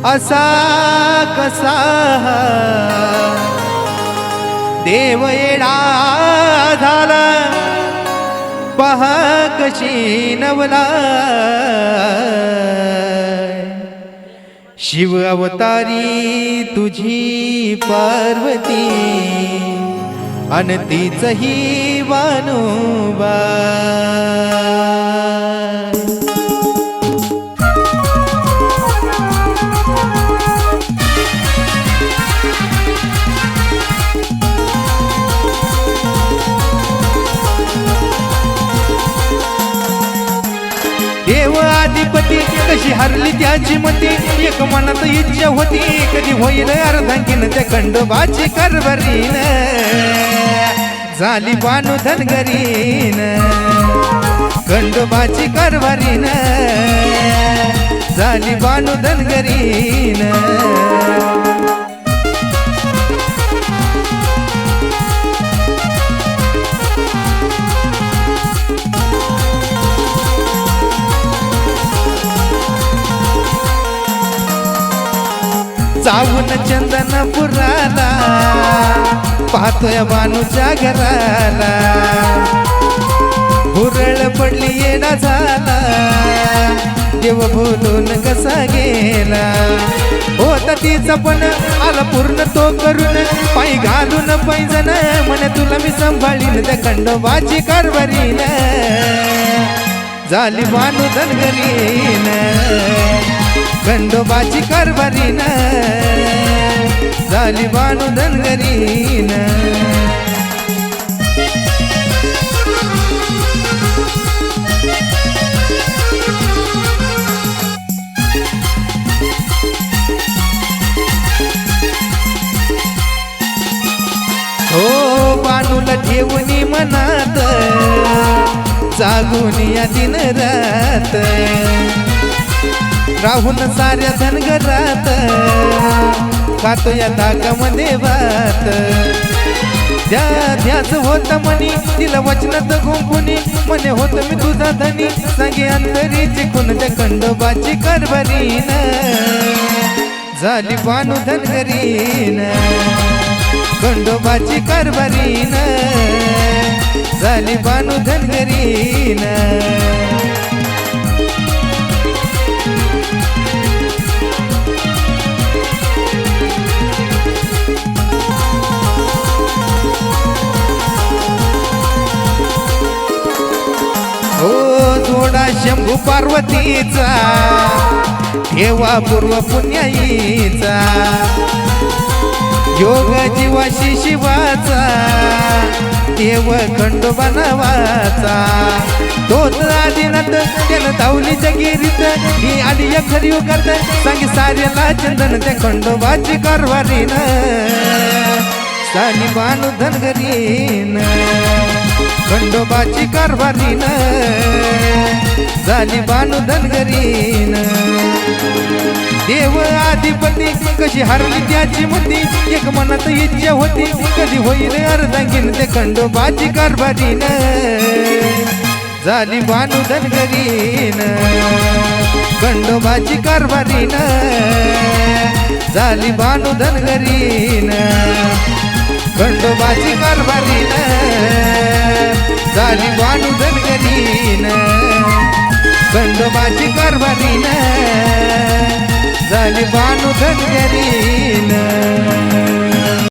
असा कसा देव येडा झाला पहा कशी नवला शिव अवतारी तुझी पार्वती अन तीचही वानोबा देव आदिपती कशी हरली त्याची मती एक मनात इच्छा होती कधी होईल अर्धांगीन त्या खंडोबाची करवरीन झाली बानू धनगरीन खंडोबाची करवरीन झाली बानू धनगरीन जाऊन चंदनपुराला पाहतोय बानूच्या घराला हुरळ पडली येणा झाला देव बोलून कसा गेला होता तिचा पण आला पूर्ण तो करून पायी घालून पैजण म्हणे तुला मी सांभाळीन त्या खंडोबाची कारभारीन झाली बानू धनगरीन खंडोबाची कारभारीन झाली बानू धनगरीन हो बानूला ठेवून मनात जागून या दिन रात राहून साऱ्या धनगरात खातो या धागामध्ये भात ध्यास होत म्हणी तिला वचनात गुंफुनी म्हणे होत मी तुझा धनी सांगे अंतरीची खून त्या खंडोबाची कारभारीन झाली बानू धनगरीन खंडोबाची कारभारीन झाली बानू धनगरीन हो जोडा शंभू पार्वतीचा ठेवा पूर्व पुण्याईचा योग जीवाशी शिवाचा देव खंडोबा नावाचा तोच आदिनाथ त्यानं धावली जगिरीत ही आली खरी करत सांगी साऱ्याला चंदन त्या खंडोबाची कारभारीन साली बानू धनगरीन खंडोबाची कारभारीन झाली बानू धनगरीन देव आदिपती कशी हरली त्याची मती एक मनात इच्छा होती कधी होईल अर्धांगीन ते खंडोबाची कारभारीन झाली बानू धनगरीन खंडोबाची कारभारीन झाली बानू धनगरीन खंडोबाची कारभारीन झाली बानू धनगरीन खंडोबाची कारभारीन झाली बानू धनगरीन